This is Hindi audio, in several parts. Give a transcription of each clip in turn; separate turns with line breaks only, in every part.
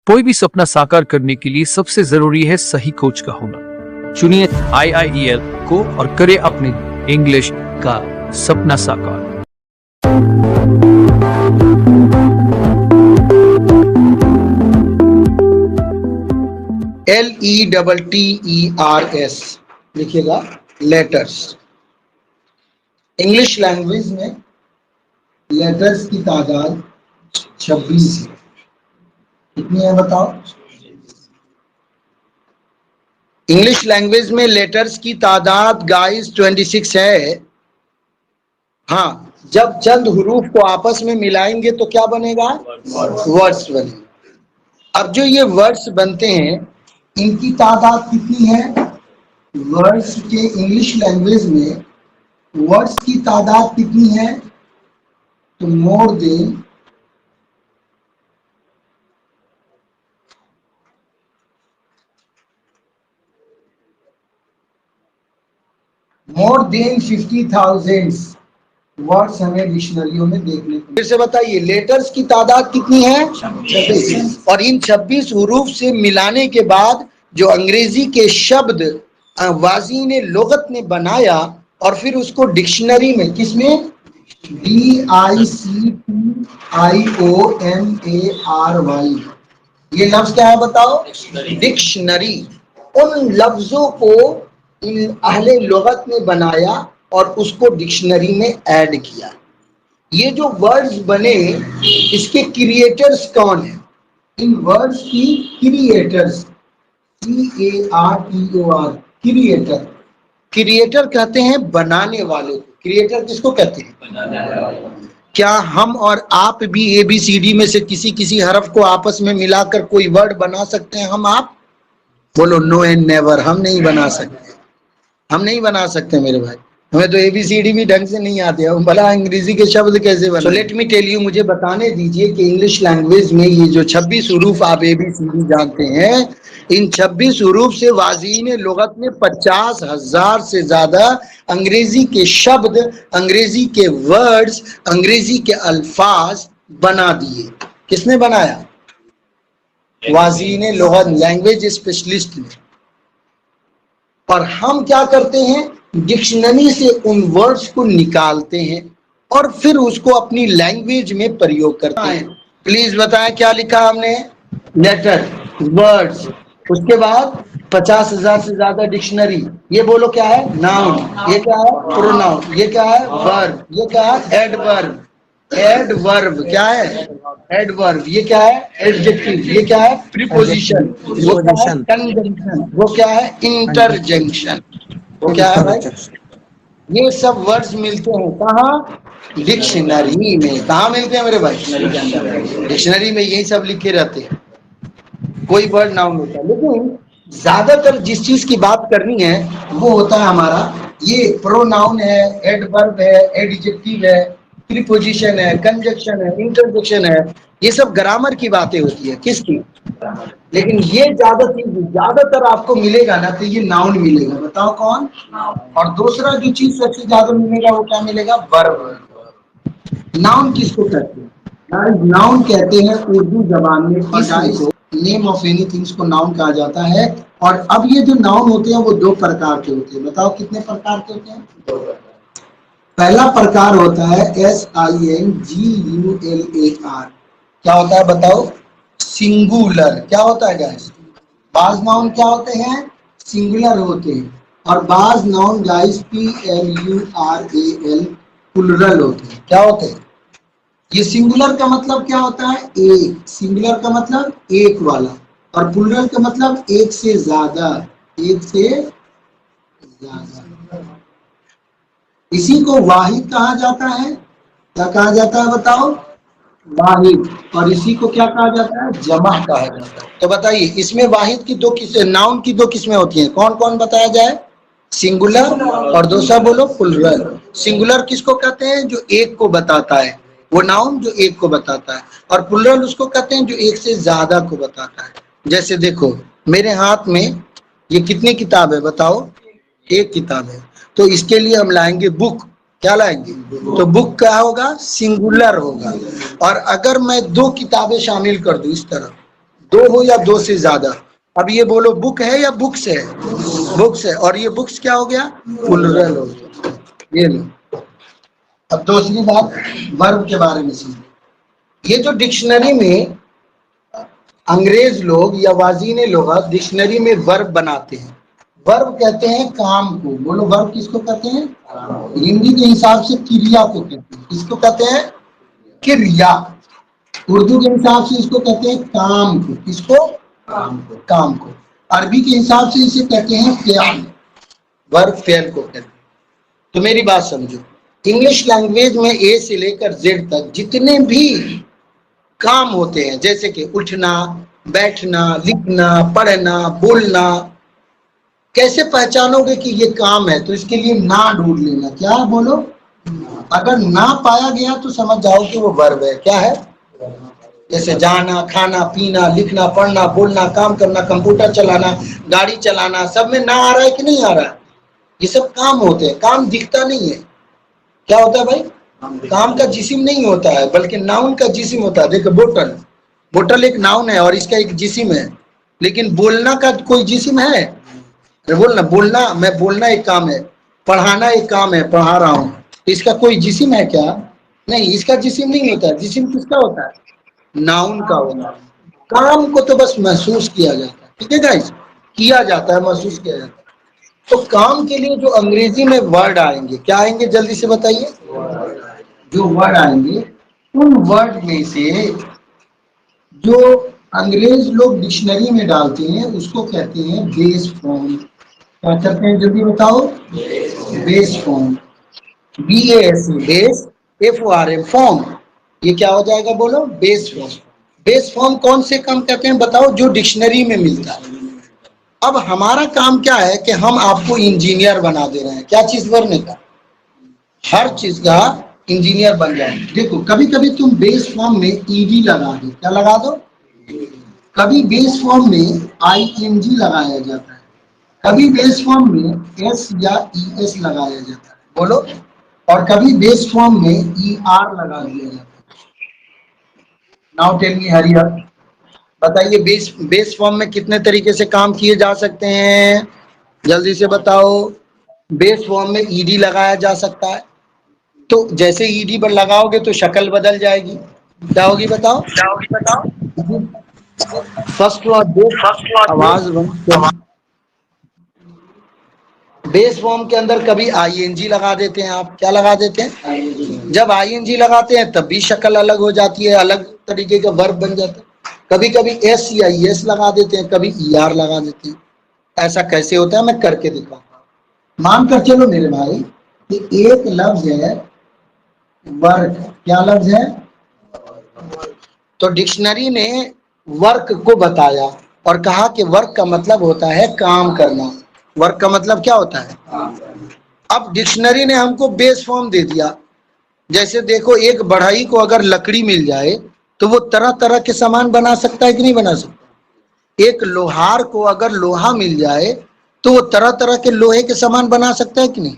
कोई भी सपना साकार करने के लिए सबसे जरूरी है सही कोच का होना। चुनिए IIEL को और करें अपने इंग्लिश का सपना साकार।
LETTERS लिखिएगा, लेटर्स। इंग्लिश लैंग्वेज में लेटर्स की तादाद 26 है। कितनी है बताओ? इंग्लिश लैंग्वेज में लेटर्स की तादाद गाइस 26 है। हाँ, जब चंद हुरूफ को आपस में मिलाएंगे तो क्या बनेगा? वर्ड्स बनेगा। अब जो ये वर्ड्स बनते हैं, इनकी तादाद कितनी है? वर्ड्स के इंग्लिश लैंग्वेज में वर्ड्स की तादाद कितनी है? तो मोर देन 50,000 वर्ड्स हमें डिक्शनरियों में देखने को। फिर से बताइए, लेटर्स की तादाद कितनी है? 26। और इन 26 हुरूफ से मिलाने के बाद जो अंग्रेजी के शब्द वाज़ीन लुगत ने बनाया और फिर उसको डिक्शनरी में, किसमें? DICTIONARY, ये लफ्ज क्या है बताओ? डिक्शनरी। उन लफ्जों को इन अहले लुगत ने बनाया और उसको डिक्शनरी में ऐड किया। ये जो वर्ड्स बने, इसके क्रिएटर्स कौन है? इन वर्ड्स की क्रिएटर्स, CARTOR, क्रिएटर। क्रिएटर कहते हैं बनाने वालों को। क्रिएटर किसको कहते हैं? बनाने वालों। क्या हम और आप भी ABCD में से किसी हरफ को आपस में मिलाकर कोई वर्ड बना सकते हैं? हम आप बोलो, नो एंड नेवर। हम नहीं बना सकते, हम नहीं बना सकते मेरे भाई। हमें तो ABCD भी ढंग से नहीं आते, हम भला अंग्रेजी के शब्द कैसे बना? लेट मी टेल यू, मुझे बताने दीजिए कि इंग्लिश लैंग्वेज में ये जो 26 हुरूफ आप ABCD जानते हैं, इन 26 हुरूफ से वाज़ीन लुगत ने 50,000 से ज्यादा अंग्रेजी के शब्द, अंग्रेजी के वर्ड्स, अंग्रेजी के अल्फाज बना दिए। किसने बनाया? वाज़ीन लुगत, लैंग्वेज स्पेशलिस्ट ने। और हम क्या करते हैं? डिक्शनरी से उन वर्ड्स को निकालते हैं और फिर उसको अपनी लैंग्वेज में प्रयोग करते हैं। प्लीज बताएं क्या लिखा हमने? लेटर, वर्ड्स, उसके बाद 50,000 से ज्यादा डिक्शनरी। ये बोलो क्या है? नाउन। ये क्या है? प्रोनाउन। ये क्या है? वर्ब। ये क्या है? एडवर्ब। एडवर्ब क्या है? एडवर्ब। ये क्या है? एडजेक्टिव। ये क्या है? प्रीपोजिशन। वो क्या है? कंजंक्शन। वो क्या है? इंटरजेक्शन। वो क्या है भाई? ये सब वर्ड्स मिलते हैं कहाँ? डिक्शनरी में। कहाँ मिलते हैं मेरे भाई? डिक्शनरी में यही सब लिखे रहते हैं। कोई वर्ड नाउन होता है, लेकिन ज्यादातर जिस चीज की बात करनी है वो होता है हमारा ये प्रोनाउन है, एडवर्ब है, एडजेक्टिव है, प्रीपोजिशन है, कंजंक्शन है, इंटरजेक्शन है। ये सब ग्रामर की बातें होती है। किसकी? लेकिन ये ज्यादातर आपको मिलेगा ना, तो ये नाउन मिलेगा। बताओ कौन? और दूसरा जो चीज सबसे ज्यादा मिलेगा वो क्या मिलेगा? वर्ब। नाउन किसको कहते हैं? नाउन कहते हैं उर्दू जबान में को नेम ऑफ एनीथिंग को नाउन कहा जाता है। और अब ये जो नाउन होते हैं वो दो प्रकार के होते हैं। बताओ कितने प्रकार के होते हैं? पहला प्रकार होता है SINGULAR। क्या होता है बताओ? सिंगुलर। क्या होता है गाइस? बाज नाउन क्या होते हैं? सिंगुलर होते हैं। और बाज नाउन गाइस PLURAL प्लुरल होते हैं। क्या होते हैं? ये सिंगुलर का मतलब क्या होता है? एक। सिंगुलर का मतलब एक वाला, और प्लुरल का मतलब एक से ज्यादा। एक से ज्यादा। इसी को वाहिद कहा जाता है। क्या कहा जाता है बताओ? वाहिद। और इसी को क्या कहा जाता है? जमा कहा जाता है। तो बताइए, इसमें वाहिद की दो किस्में, नाउन की दो किस्में होती हैं। कौन कौन बताया जाए? सिंगुलर और दूसरा बोलो प्लुरल। सिंगुलर किसको कहते हैं? जो एक को बताता है, वो नाउन जो एक को बताता है। और प्लुरल उसको कहते हैं जो एक से ज्यादा को बताता है। जैसे देखो मेरे हाथ में ये कितनी किताब है बताओ? एक किताब है। तो इसके लिए हम लाएंगे बुक। क्या लाएंगे? तो बुक क्या होगा? सिंगुलर होगा। और अगर मैं दो किताबें शामिल कर दूं इस तरह, दो हो या दो से ज्यादा। अब ये बोलो बुक है या बुक्स है? बुक्स है। और ये बुक्स क्या हो गया? प्लुरल हो गया। ये लो। अब दूसरी बात वर्ब के बारे में समझो। ये जो डिक्शनरी में अंग्रेज लोग या वाजीने लोग डिक्शनरी में वर्ब बनाते हैं, वर्ब कहते हैं काम को। बोलो वर्ब किसको कहते हैं? हिंदी के हिसाब से क्रिया को कहते हैं। किसको कहते हैं? क्रिया। उर्दू के हिसाब से इसको कहते हैं काम को। किसको? काम को। अरबी के हिसाब से इसे कहते हैं फ़ियाल। वर्ब फ़ियाल को कहते हैं। तो मेरी बात समझो, इंग्लिश लैंग्वेज में ए से लेकर जेड तक जितने भी काम होते हैं, जैसे कि उठना, बैठना, लिखना, पढ़ना, बोलना, कैसे पहचानोगे कि ये काम है? तो इसके लिए ना ढूंढ लेना। क्या बोलो? अगर ना पाया गया तो समझ जाओ कि वो वर्ब है। क्या है? जैसे जाना, खाना, पीना, लिखना, पढ़ना, बोलना, काम करना, कंप्यूटर चलाना, गाड़ी चलाना, सब में ना आ रहा है कि नहीं आ रहा है? ये सब काम होते हैं। काम दिखता नहीं है। क्या होता है भाई? काम का जिस्म नहीं होता है, बल्कि नाउन का जिस्म होता है। देखो बोतल, बोतल एक नाउन है और इसका एक जिस्म है। लेकिन बोलना का कोई जिस्म है? अरे बोलना, बोलना, मैं बोलना एक काम है, पढ़ाना एक काम है, पढ़ा रहा हूँ। इसका कोई जिस्म है क्या? नहीं, इसका जिस्म नहीं होता है। जिस्म किसका होता है? नाउन का होता है। काम को तो बस महसूस किया जाता है। ठीक है गाइस? किया जाता है, महसूस किया जाता है। तो काम के लिए जो अंग्रेजी में वर्ड आएंगे, क्या आएंगे जल्दी से बताइए? जो वर्ड आएंगे, उन वर्ड में से जो अंग्रेज लोग डिक्शनरी में डालते हैं उसको कहते हैं बेस फॉर्म। क्या कहते हैं जल्दी बताओ? Base form. BAS base, FORM form. ये क्या हो जाएगा बोलो? Base form. बेस फॉर्म कौन से काम कहते हैं बताओ? जो डिक्शनरी में मिलता है। अब हमारा काम क्या है कि हम आपको इंजीनियर बना दे रहे हैं। क्या चीज बनने का? हर चीज का इंजीनियर बन जाए। देखो कभी कभी तुम बेस फॉर्म में ED लगा दो। क्या लगा दो? कभी बेस फॉर्म में ING लगाया जाता है, कभी बेस फॉर्म में S या ES लगाया जाता है। बोलो। और कभी बेस फॉर्म में ER लगा दिया जाता है। Now tell me hurry up. बताइए बेस फॉर्म में कितने तरीके से काम किए जा सकते हैं? जल्दी से बताओ। बेस फॉर्म में ED लगाया जा सकता है। तो जैसे ED पर लगाओगे तो शक्ल बदल जाएगी। क्या होगी बताओ? फर्स्ट और आवाज बंद। बेस फॉर्म के अंदर कभी ING लगा देते हैं आप। क्या लगा देते हैं? जब ING लगाते हैं तब भी शक्ल अलग हो जाती है, अलग तरीके का वर्ब बन जाता है। कभी कभी S या ES लगा देते हैं, कभी ER लगा देते हैं। ऐसा कैसे होता है मैं करके दिखाऊंगा। मान कर चलो मेरे भाई कि एक लफ्ज है वर्क। क्या लफ्ज है? तो डिक्शनरी ने वर्क को बताया और कहा कि वर्क का मतलब होता है काम करना। वर्क का मतलब क्या होता है? अब डिक्शनरी ने हमको बेस फॉर्म दे दिया। जैसे देखो, एक बढ़ई को अगर लकड़ी मिल जाए तो वो तरह तरह के सामान बना सकता है कि नहीं बना सकता? एक लोहार को अगर लोहा मिल जाए तो वो तरह तरह के लोहे के सामान बना सकता है कि नहीं?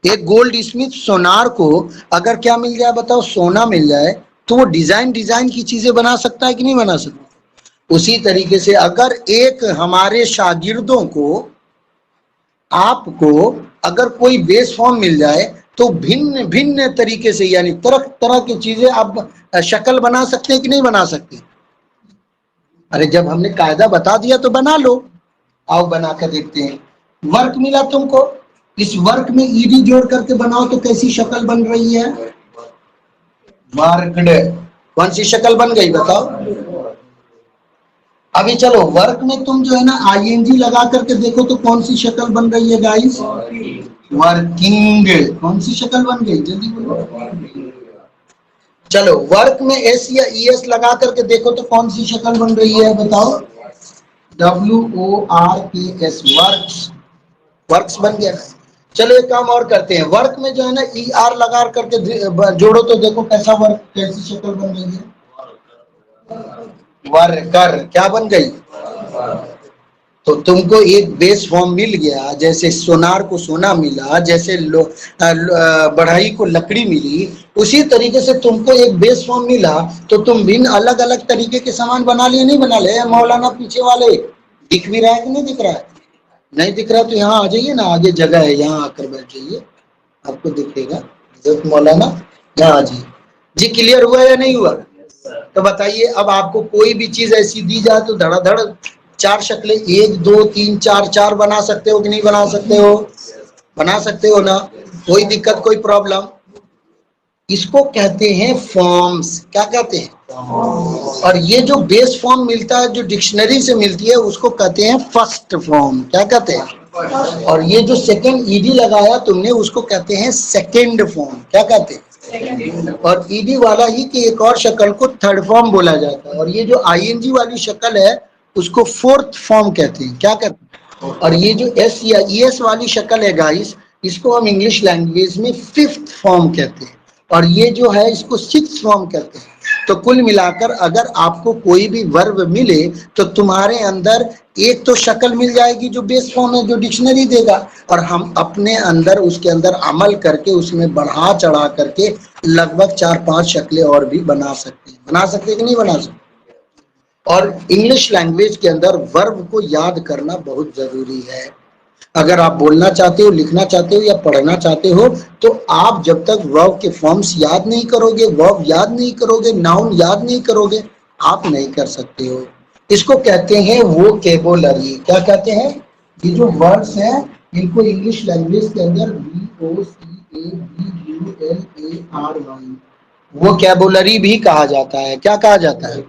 एक गोल्ड स्मिथ सोनार को अगर क्या मिल जाए बताओ? सोना मिल जाए तो वो डिजाइन डिजाइन की चीजें बना सकता है कि नहीं बना सकता? उसी तरीके से अगर एक हमारे शागिर्दों को, आपको अगर कोई बेस फॉर्म मिल जाए तो भिन्न भिन्न तरीके से, यानी तरह तरह की चीजें आप शक्ल बना सकते हैं कि नहीं बना सकते? अरे जब हमने कायदा बता दिया तो बना लो। आओ बना कर देखते हैं। वर्क मिला तुमको, इस वर्क में ED जोड़ करके बनाओ तो कैसी शक्ल बन रही है? वर्कड। कौन सी शक्ल बन गई बताओ? अभी चलो वर्क में तुम जो है ना ING लगा करके देखो तो कौन सी शक्ल बन रही है गाइस? वर्किंग। कौन सी शक्ल बन गई जल्दी बोलो। चलो वर्क में S या ES लगा करके देखो तो कौन सी शक्ल बन रही है बताओ? WORKS, works. वर्क्स बन गया। चलो एक काम और करते हैं, वर्क में जो है ना ER लगा करके जोड़ो तो देखो कैसा वर्क, कैसी शक्ल बन रही है? वर्कर। क्या बन गई? तो तुमको एक बेस फॉर्म मिल गया, जैसे सोनार को सोना मिला, जैसे बढ़ई को लकड़ी मिली, उसी तरीके से तुमको एक बेस फॉर्म मिला, तो तुम भिन्न अलग अलग तरीके के सामान बना लिए, नहीं बना ले? मौलाना पीछे वाले दिख भी रहा है कि नहीं दिख रहा है? नहीं दिख रहा तो यहाँ आ जाइए ना, आगे जगह है, यहाँ आकर बैठ जाइए, आपको दिखेगा। हजरत मौलाना यहाँ आ जाइए जी। क्लियर हुआ या नहीं हुआ? तो बताइए, अब आपको कोई भी चीज ऐसी दी जाए तो धड़ाधड़ चार शक्लें, 1 2 3 4 4 बना सकते हो कि नहीं बना सकते हो? बना सकते हो ना, कोई दिक्कत, कोई प्रॉब्लम? इसको कहते हैं फॉर्म्स। क्या कहते हैं? और ये जो बेस फॉर्म मिलता है, जो डिक्शनरी से मिलती है, उसको कहते हैं फर्स्ट फॉर्म। क्या कहते हैं? और ये जो सेकंड ईडी लगाया तुमने, उसको कहते हैं सेकंड फॉर्म। क्या कहते हैं? और ईडी वाला ही की एक और शक्ल को थर्ड फॉर्म बोला जाता है। और ये जो आईएनजी वाली शक्ल है, उसको फोर्थ फॉर्म कहते हैं। क्या कहते हैं? और ये जो एस या ईएस वाली शक्ल है गाइस, इसको हम इंग्लिश लैंग्वेज में फिफ्थ फॉर्म कहते हैं। और ये जो है, इसको सिक्स्थ फॉर्म कहते हैं। तो कुल मिलाकर अगर आपको कोई भी वर्ब मिले, तो तुम्हारे अंदर एक तो शक्ल मिल जाएगी जो बेस फॉर्म है, जो डिक्शनरी देगा, और हम अपने अंदर उसके अंदर अमल करके उसमें बढ़ा चढ़ा करके लगभग 4-5 शक्लें और भी बना सकते हैं। बना सकते हैं कि नहीं बना सकते? और इंग्लिश लैंग्वेज के अंदर वर्ब को याद करना बहुत जरूरी है। अगर आप बोलना चाहते हो, लिखना चाहते हो या पढ़ना चाहते हो, तो आप जब तक वर्ब के फॉर्म्स याद नहीं करोगे, वर्ब याद नहीं करोगे, नाउन याद नहीं करोगे, आप नहीं कर सकते हो। इसको कहते हैं वोकैबुलरी। क्या कहते हैं? ये जो वर्ड्स हैं, इनको इंग्लिश लैंग्वेज के अंदर VOCABULARY वोकैबुलरी भी कहा जाता है। क्या कहा जाता है?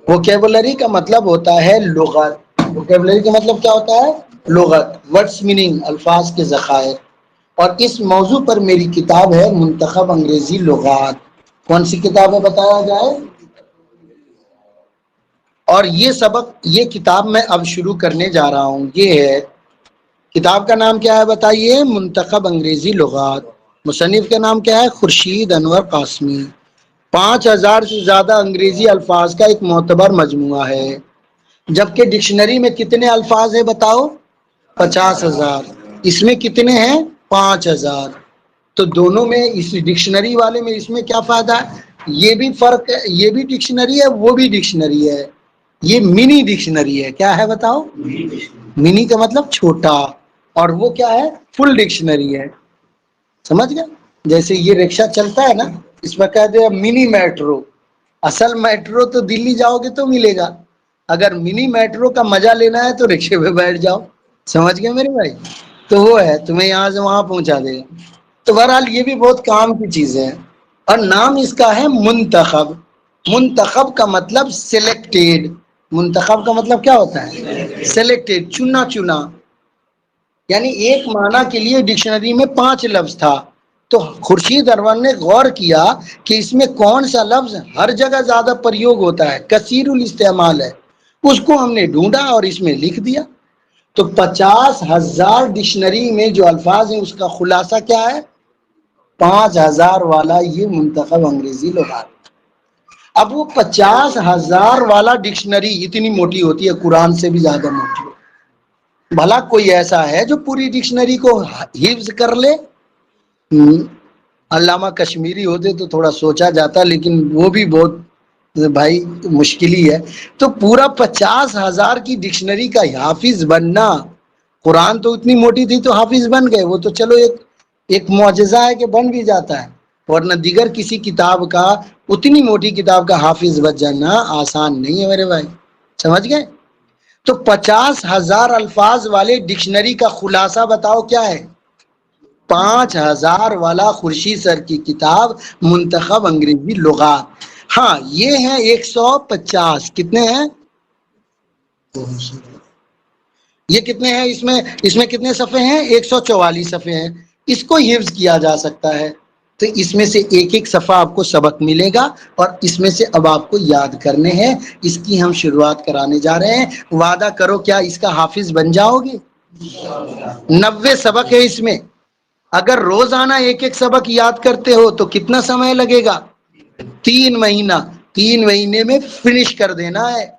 वोकैबुलरी का मतलब होता है लुगत। वोकैबुलरी का मतलब क्या होता है? लुगत, वर्ड्स मीनिंग, अल्फाज के ज़खायर। और इस मौजू पर मेरी किताब है मुंतखब अंग्रेजी लुगात। कौन सी किताब है बताया जाए? और ये सबक, ये किताब मैं अब शुरू करने जा रहा हूँ। ये है, किताब का नाम क्या है बताइए? मुंतखब अंग्रेजी लुगात। मुसन्निफ का नाम क्या है? खुर्शीद अनवर कासमी। 5000 से ज्यादा अंग्रेजी अल्फाज का एक मोतबर मजमुआ है। जबकि डिक्शनरी में कितने अल्फाज है बताओ? 50,000। इसमें कितने हैं? 5,000। तो दोनों में, इस डिक्शनरी वाले में इसमें क्या फायदा है? ये भी फर्क है, ये भी डिक्शनरी है, वो भी डिक्शनरी है। ये मिनी डिक्शनरी है। क्या है बताओ? मिनी का मतलब छोटा, और वो क्या है? फुल डिक्शनरी है। समझ गए? जैसे ये रिक्शा चलता है ना, इसमें कहते हैं मिनी मेट्रो। असल मेट्रो तो दिल्ली जाओगे तो मिलेगा, अगर मिनी मेट्रो का मजा लेना है तो रिक्शे पे बैठ जाओ। समझ गए मेरे भाई? तो वो है, तुम्हें यहाँ से वहां पहुंचा देगा। तो बहरहाल ये भी बहुत काम की चीज है। और नाम इसका है मुंतखब। मुंतखब का मतलब सिलेक्टेड। मुंतखब का मतलब क्या होता है? सिलेक्टेड, चुना चुना। यानी एक माना के लिए डिक्शनरी में 5 लफ्ज था, तो खुर्शीद अनवर ने गौर किया कि इसमें कौन सा लफ्ज हर जगह ज्यादा प्रयोग होता है, कसीरुल इस्तेमाल है, उसको हमने ढूंढा और इसमें लिख दिया। तो 50,000 डिक्शनरी में जो अल्फाज हैं, उसका खुलासा क्या है? 5,000 वाला ये मुंतखब अंग्रेजी लुगात। अब वो 50,000 वाला डिक्शनरी इतनी मोटी होती है, कुरान से भी ज्यादा मोटी। भला कोई ऐसा है जो पूरी डिक्शनरी को हिफ्ज कर ले? अल्लामा कश्मीरी होते तो थोड़ा सोचा जाता, लेकिन वो भी बहुत भाई मुश्किल ही है। तो पूरा 50,000 की डिक्शनरी का हाफिज बनना, कुरान तो इतनी मोटी थी तो हाफिज बन गए, वो तो चलो एक मौजज़ा है कि बन भी जाता है, वरना दिगर किसी किताब का, उतनी मोटी किताब का हाफिज बन जाना आसान नहीं है मेरे भाई। समझ गए? तो 50,000 अल्फाज वाले डिक्शनरी का खुलासा बताओ क्या है? 5,000 वाला खुर्शीद सर की किताब मुंतखब अंग्रेजी लुगात। हाँ, ये है 150। कितने हैं? ये कितने हैं? इसमें कितने सफ़े हैं? 144 सफ़े हैं। इसको हिफ्ज किया जा सकता है। तो इसमें से एक एक सफ़ा आपको सबक मिलेगा, और इसमें से अब आपको याद करने हैं। इसकी हम शुरुआत कराने जा रहे हैं। वादा करो क्या इसका हाफिज बन जाओगे? 90 सबक है इसमें। अगर रोजाना एक एक सबक याद करते हो तो कितना समय लगेगा? 3 महीना। 3 महीने में फिनिश कर देना है।